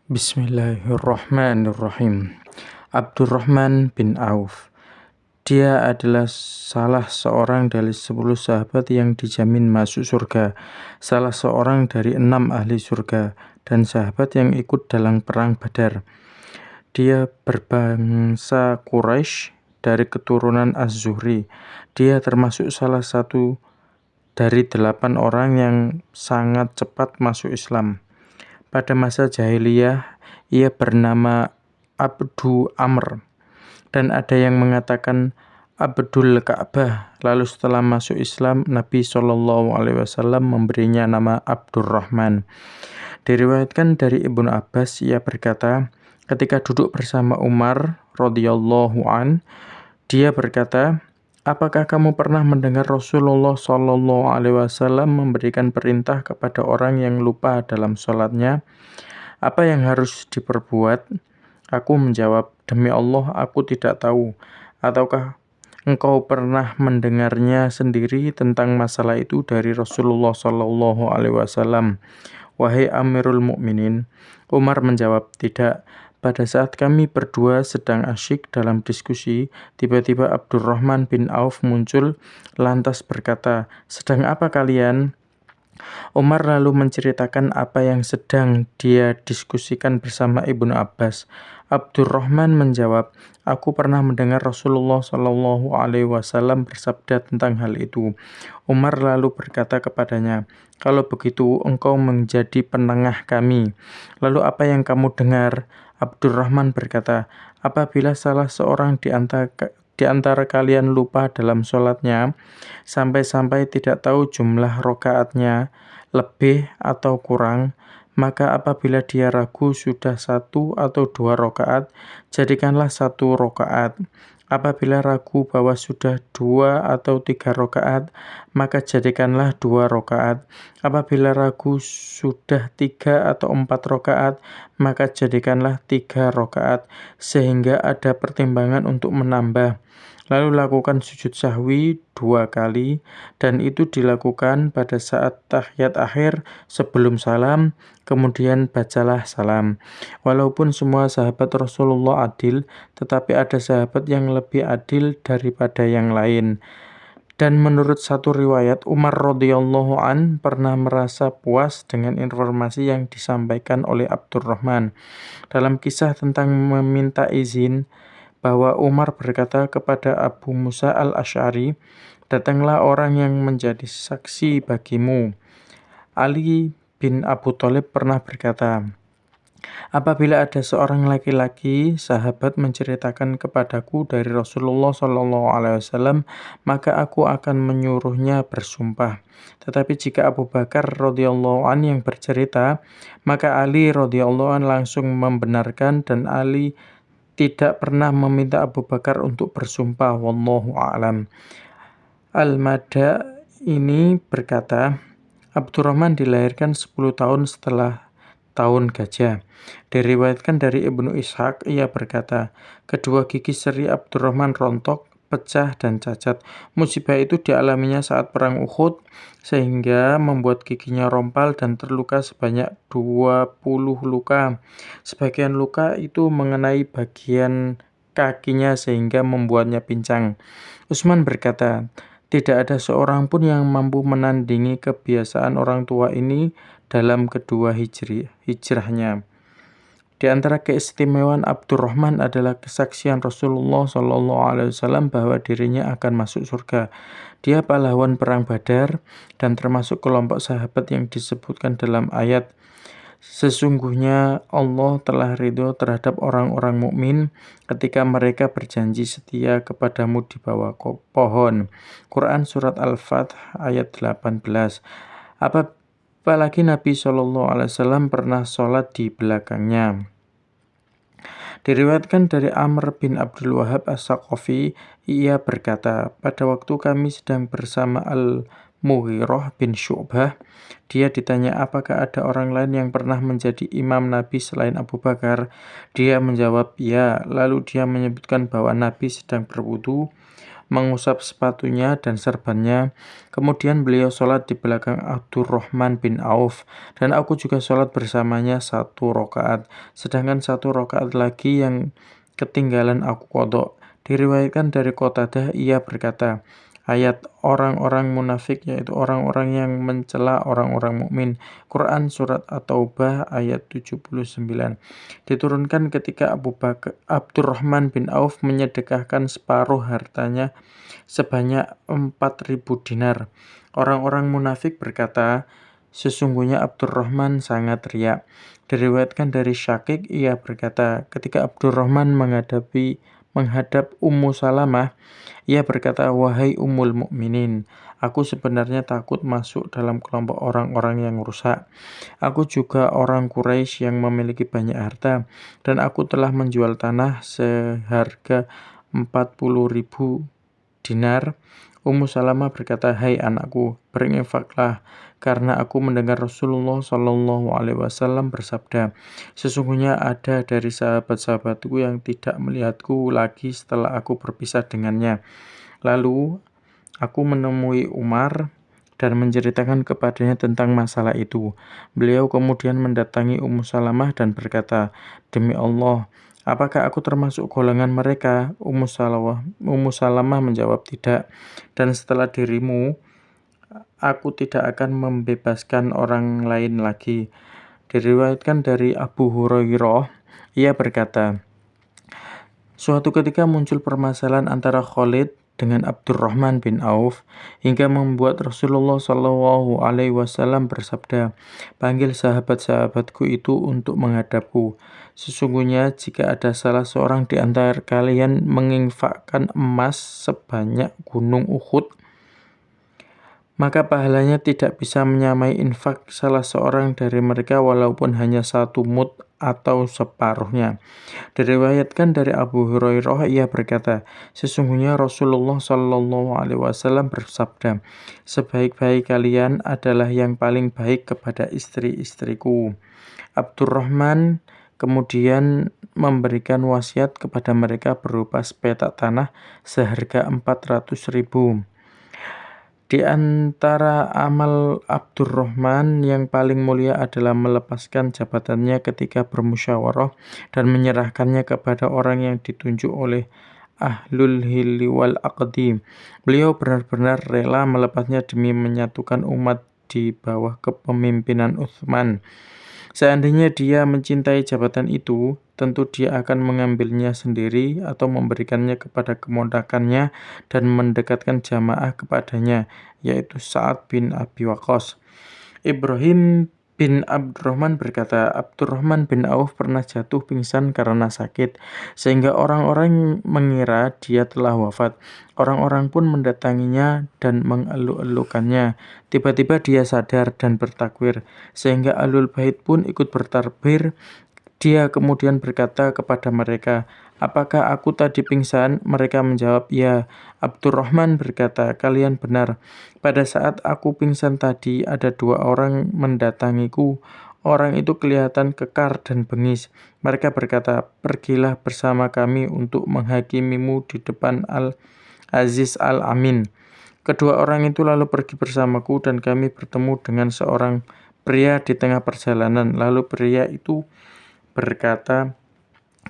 Bismillahirrahmanirrahim. Abdurrahman bin Auf. Dia adalah salah seorang dari 10 sahabat yang dijamin masuk surga, salah seorang dari 6 ahli surga, dan sahabat yang ikut dalam perang Badar. Dia berbangsa Quraisy dari keturunan Az-Zuhri. Dia termasuk salah satu dari 8 orang yang sangat cepat masuk Islam. Pada masa jahiliyah, ia bernama Abdu Amr, dan ada yang mengatakan Abdul Ka'bah. Lalu setelah masuk Islam, Nabi SAW memberinya nama Abdurrahman. Diriwayatkan dari Ibnu Abbas, ia berkata, ketika duduk bersama Umar radhiyallahu an, dia berkata, apakah kamu pernah mendengar Rasulullah SAW memberikan perintah kepada orang yang lupa dalam sholatnya? Apa yang harus diperbuat? Aku menjawab, demi Allah, aku tidak tahu. Ataukah engkau pernah mendengarnya sendiri tentang masalah itu dari Rasulullah SAW? Wahai Amirul Mukminin, Umar menjawab, tidak. Pada saat kami berdua sedang asyik dalam diskusi, tiba-tiba Abdurrahman bin Auf muncul, lantas berkata, sedang apa kalian? Umar lalu menceritakan apa yang sedang dia diskusikan bersama Ibnu Abbas. Abdurrahman menjawab, aku pernah mendengar Rasulullah SAW bersabda tentang hal itu. Umar lalu berkata kepadanya, kalau begitu engkau menjadi penengah kami. Lalu apa yang kamu dengar? Abdurrahman berkata, apabila salah seorang di antara kalian lupa dalam sholatnya, sampai-sampai tidak tahu jumlah rokaatnya, lebih atau kurang, maka apabila dia ragu sudah 1 atau 2 rokaat, jadikanlah 1 rokaat. Apabila ragu bahwa sudah 2 atau 3 rokaat, maka jadikanlah 2 rokaat. Apabila ragu sudah 3 atau 4 rokaat, maka jadikanlah 3 rokaat, sehingga ada pertimbangan untuk menambah. Lalu lakukan sujud sahwi 2 kali, dan itu dilakukan pada saat tahiyat akhir sebelum salam, kemudian bacalah salam. Walaupun semua sahabat Rasulullah adil, tetapi ada sahabat yang lebih adil daripada yang lain. Dan menurut satu riwayat, Umar radhiyallahu an pernah merasa puas dengan informasi yang disampaikan oleh Abdurrahman. Dalam kisah tentang meminta izin, bahwa Umar berkata kepada Abu Musa al-Asy'ari, datanglah orang yang menjadi saksi bagimu. Ali bin Abu Thalib pernah berkata, apabila ada seorang laki-laki sahabat menceritakan kepadaku dari Rasulullah SAW, maka aku akan menyuruhnya bersumpah. Tetapi jika Abu Bakar radhiyallahu an yang bercerita, maka Ali radhiyallahu an langsung membenarkan, dan Ali tidak pernah meminta Abu Bakar untuk bersumpah. Wallahu a'lam. Al-Mada ini berkata, Abdurrahman dilahirkan 10 tahun setelah tahun gajah. Diriwayatkan dari Ibnu Ishaq, ia berkata, kedua gigi seri Abdurrahman rontok, pecah dan cacat. Musibah itu dialaminya saat perang Uhud, sehingga membuat giginya rompal dan terluka sebanyak 20 luka. Sebagian luka itu mengenai bagian kakinya sehingga membuatnya pincang. Utsman berkata, tidak ada seorang pun yang mampu menandingi kebiasaan orang tua ini dalam kedua hijrahnya. Di antara keistimewaan Abdurrahman adalah kesaksian Rasulullah SAW bahwa dirinya akan masuk surga. Dia pahlawan perang Badar dan termasuk kelompok sahabat yang disebutkan dalam ayat, sesungguhnya Allah telah ridho terhadap orang-orang mukmin ketika mereka berjanji setia kepadamu di bawah pohon. Quran Surat Al-Fath ayat 18. Apalagi Nabi SAW pernah sholat di belakangnya. Diriwayatkan dari Amr bin Abdul Wahab As-Saqafi, ia berkata, pada waktu kami sedang bersama Al-Mughirah bin Syu'bah, dia ditanya apakah ada orang lain yang pernah menjadi imam Nabi selain Abu Bakar. Dia menjawab ya, lalu dia menyebutkan bahwa Nabi sedang berwudu. mengusap sepatunya dan serbannya. Kemudian beliau sholat di belakang Abdurrahman bin Auf, dan aku juga sholat bersamanya 1 rakaat, sedangkan 1 rakaat lagi yang ketinggalan aku qadha. Diriwayatkan dari Qatadah, ia berkata, ayat orang-orang munafik, yaitu orang-orang yang mencela orang-orang mukmin. Quran Surat At-Taubah ayat 79. Diturunkan ketika Abdurrahman bin Auf menyedekahkan separuh hartanya sebanyak 4.000 dinar. Orang-orang munafik berkata, sesungguhnya Abdurrahman sangat riya. Diriwayatkan dari Syakik, ia berkata, ketika Abdurrahman menghadap Ummu Salamah, ia berkata, wahai Ummul Mukminin, aku sebenarnya takut masuk dalam kelompok orang-orang yang rusak. Aku juga orang Quraisy yang memiliki banyak harta, dan aku telah menjual tanah seharga 40.000 dinar. Ummu Salamah berkata, hai anakku, berinfaklah, karena aku mendengar Rasulullah Shallallahu Alaihi Wasallam bersabda, sesungguhnya ada dari sahabat-sahabatku yang tidak melihatku lagi setelah aku berpisah dengannya. Lalu aku menemui Umar dan menceritakan kepadanya tentang masalah itu. Beliau kemudian mendatangi Ummu Salamah dan berkata, demi Allah, apakah aku termasuk golongan mereka? Ummu Salamah menjawab, tidak. Dan setelah dirimu, aku tidak akan membebaskan orang lain lagi. Diriwayatkan dari Abu Hurairah, ia berkata, suatu ketika muncul permasalahan antara Khalid dengan Abdurrahman bin Auf hingga membuat Rasulullah Shallallahu Alaihi Wasallam bersabda, panggil sahabat-sahabatku itu untuk menghadapku. Sesungguhnya jika ada salah seorang di antara kalian menginfakkan emas sebanyak gunung Uhud, maka pahalanya tidak bisa menyamai infak salah seorang dari mereka walaupun hanya 1 mud atau separuhnya. Diriwayatkan dari Abu Hurairah, ia berkata, sesungguhnya Rasulullah Shallallahu Alaihi Wasallam bersabda, sebaik-baik kalian adalah yang paling baik kepada istri-istriku. Abdurrahman kemudian memberikan wasiat kepada mereka berupa sepetak tanah seharga 400.000. Di antara amal Abdurrahman yang paling mulia adalah melepaskan jabatannya ketika bermusyawarah dan menyerahkannya kepada orang yang ditunjuk oleh Ahlul Hilli wal Aqdi. Beliau benar-benar rela melepasnya demi menyatukan umat di bawah kepemimpinan Utsman. Seandainya dia mencintai jabatan itu, tentu dia akan mengambilnya sendiri atau memberikannya kepada keponakannya dan mendekatkan jamaah kepadanya, yaitu Sa'ad bin Abi Waqqas. Ibrahim bin Abdurrahman berkata, Abdurrahman bin Auf pernah jatuh pingsan karena sakit, sehingga orang-orang mengira dia telah wafat. Orang-orang pun mendatanginya dan mengeluk-elukannya. Tiba-tiba dia sadar dan bertakbir, sehingga Ahlul Bait pun ikut bertakbir. Dia kemudian berkata kepada mereka, apakah aku tadi pingsan? Mereka menjawab, ya. Abdurrahman berkata, kalian benar. Pada saat aku pingsan tadi, ada 2 orang mendatangiku. Orang itu kelihatan kekar dan bengis. Mereka berkata, pergilah bersama kami untuk menghakimimu di depan Al-Aziz Al-Amin. Kedua orang itu lalu pergi bersamaku dan kami bertemu dengan seorang pria di tengah perjalanan. Lalu pria itu berkata,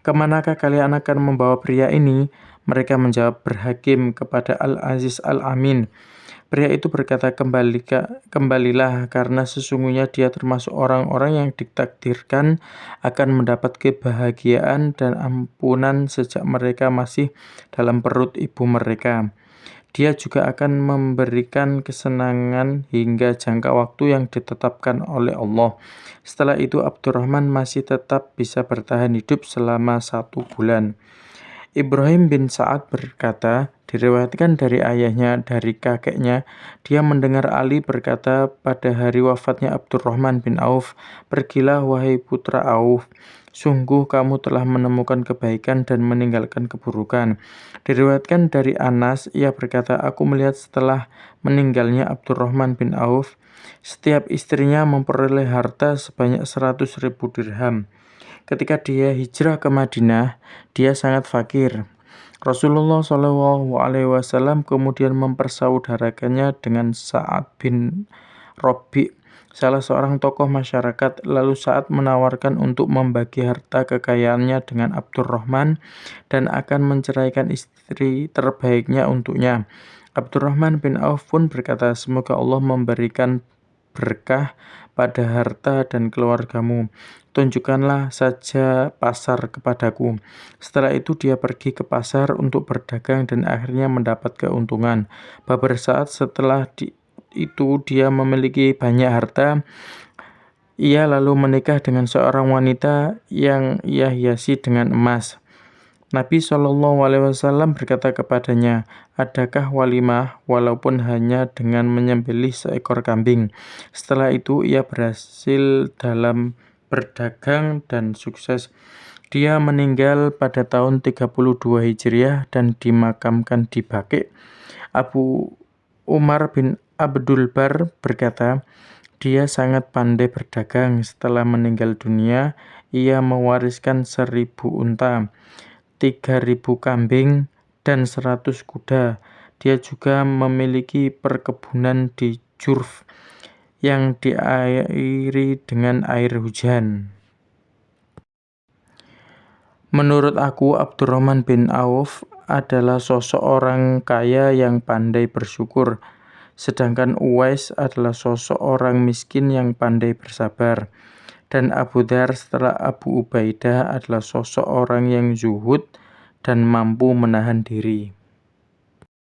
kemanakah kalian akan membawa pria ini? Mereka menjawab, berhakim kepada Al-Aziz Al-Amin. Pria itu berkata, kembalilah, karena sesungguhnya dia termasuk orang-orang yang ditakdirkan akan mendapat kebahagiaan dan ampunan sejak mereka masih dalam perut ibu mereka. Dia juga akan memberikan kesenangan hingga jangka waktu yang ditetapkan oleh Allah. Setelah itu Abdurrahman masih tetap bisa bertahan hidup selama 1 bulan. Ibrahim bin Sa'ad berkata, diriwayatkan dari ayahnya, dari kakeknya, dia mendengar Ali berkata pada hari wafatnya Abdurrahman bin Auf, pergilah wahai putra Auf, sungguh kamu telah menemukan kebaikan dan meninggalkan keburukan. Diriwayatkan dari Anas, ia berkata, aku melihat setelah meninggalnya Abdurrahman bin Auf, setiap istrinya memperoleh harta sebanyak 100.000 dirham. Ketika dia hijrah ke Madinah, dia sangat fakir. Rasulullah SAW kemudian mempersaudarakannya dengan Sa'ad bin Rabi', salah seorang tokoh masyarakat. Lalu Sa'ad menawarkan untuk membagi harta kekayaannya dengan Abdurrahman dan akan menceraikan istri terbaiknya untuknya. Abdurrahman bin Auf pun berkata, "Semoga Allah memberikan berkah pada harta dan keluargamu. Tunjukkanlah saja pasar kepadaku." Setelah itu dia pergi ke pasar untuk berdagang dan akhirnya mendapat keuntungan. Beberapa saat setelah itu dia memiliki banyak harta. Ia lalu menikah dengan seorang wanita yang ia hiasi dengan emas. Nabi SAW berkata kepadanya, "Adakah walimah walaupun hanya dengan menyembelih seekor kambing?" Setelah itu ia berhasil dalam berdagang dan sukses. Dia meninggal pada tahun 32 Hijriah dan dimakamkan di Baqi'. Abu Umar bin Abdul Bar berkata, dia sangat pandai berdagang. Setelah meninggal dunia, ia mewariskan 1.000 unta, 3.000 kambing, dan 100 kuda. Dia juga memiliki perkebunan di Jurf yang diairi dengan air hujan. Menurut aku, Abdurrahman bin Auf adalah sosok orang kaya yang pandai bersyukur, sedangkan Uwais adalah sosok orang miskin yang pandai bersabar. Dan Abu Dzar setelah Abu Ubaidah adalah sosok orang yang zuhud dan mampu menahan diri.